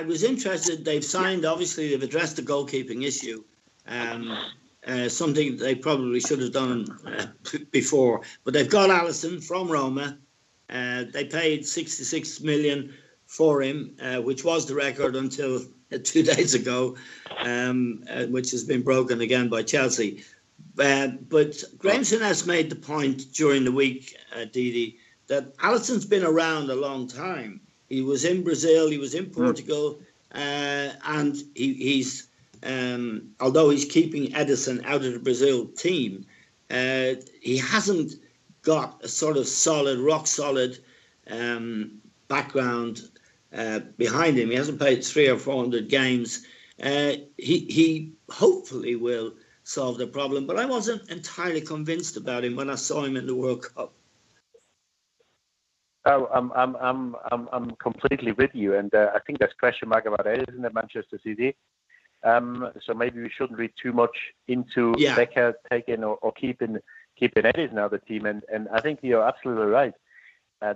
was interested. They've signed, obviously, they've addressed the goalkeeping issue. Something they probably should have done before. But they've got Alisson from Roma. They paid 66 million for him, which was the record until 2 days ago, which has been broken again by Chelsea. But Grahamson has made the point during the week, Didi, that Alisson's been around a long time. He was in Brazil, he was in Portugal, and he's although he's keeping Edison out of the Brazil team, he hasn't got a sort of solid, rock solid background behind him. He hasn't played 300 or 400 games. He hopefully will solve the problem, but I wasn't entirely convinced about him when I saw him in the World Cup. Oh, I'm completely with you, and I think there's question mark about Edison at Manchester City. So maybe we shouldn't read too much into Becker taking or keeping Edison out of the team. And I think you're absolutely right.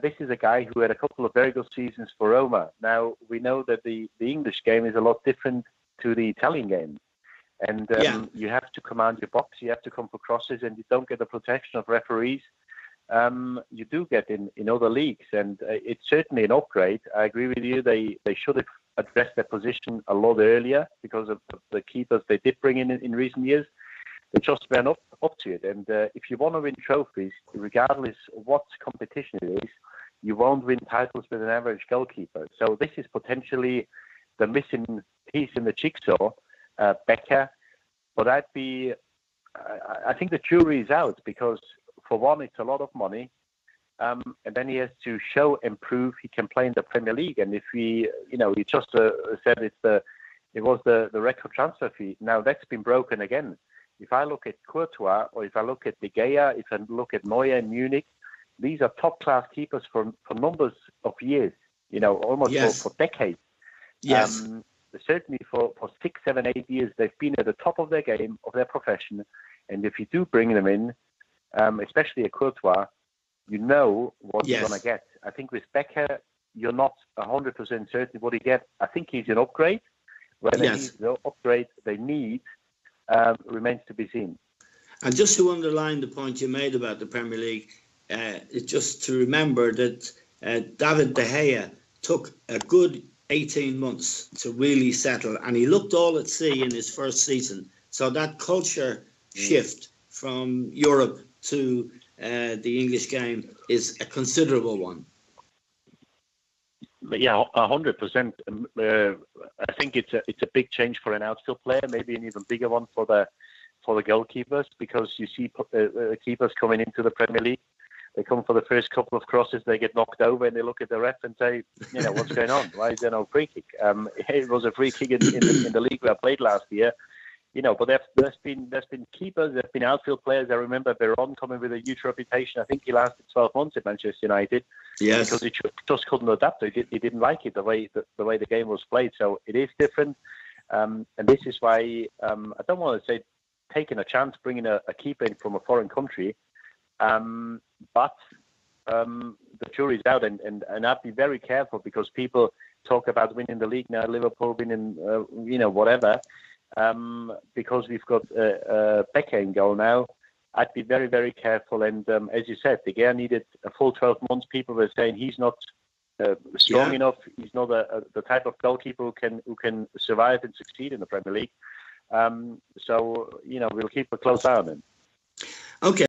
This is a guy who had a couple of very good seasons for Roma. Now, we know that the English game is a lot different to the Italian game. And you have to command your box, you have to come for crosses, and you don't get the protection of referees you do get in other leagues. And it's certainly an upgrade. I agree with you. They should have addressed their position a lot earlier because of the keepers they did bring in recent years. They just ran up to it. And if you want to win trophies, regardless of what competition it is, you won't win titles with an average goalkeeper. So this is potentially the missing piece in the jigsaw, Becker. But I think the jury is out because, for one, it's a lot of money. And then he has to show and prove he can play in the Premier League. And if he just said it was the record transfer fee. Now that's been broken again. If I look at Courtois or if I look at De Gea, if I look at Neuer in Munich, these are top-class keepers for numbers of years, almost for decades. Yes. Certainly for 6, 7, 8 years, they've been at the top of their game, of their profession. And if you do bring them in, especially a Courtois, you know what you're going to get. I think with Becker, you're not 100% certain what you get. I think he's an upgrade. Whether he's the upgrade they need remains to be seen. And just to underline the point you made about the Premier League, it's just to remember that David De Gea took a good 18 months to really settle, and he looked all at sea in his first season. So that culture shift from Europe to the English game is a considerable one. Yeah, 100%. I think it's a big change for an outfield player, maybe an even bigger one for the goalkeepers, because you see keepers coming into the Premier League. They come for the first couple of crosses, they get knocked over, and they look at the ref and say, what's going on? Why is there no free kick? It was a free kick in the league where I played last year. But there's been keepers, there's been outfield players. I remember Veron coming with a huge reputation. I think he lasted 12 months at Manchester United. Yes. Because he just couldn't adapt. He didn't like it the way the game was played. So it is different. And this is why I don't want to say taking a chance bringing a keeper in from a foreign country. But the jury's out, and I'd be very careful because people talk about winning the league now, Liverpool winning, whatever. Because we've got Becker in goal now, I'd be very, very careful. And as you said, De Gea needed a full 12 months. People were saying he's not strong enough. He's not the type of goalkeeper who can survive and succeed in the Premier League. So we'll keep a close eye on him. Okay.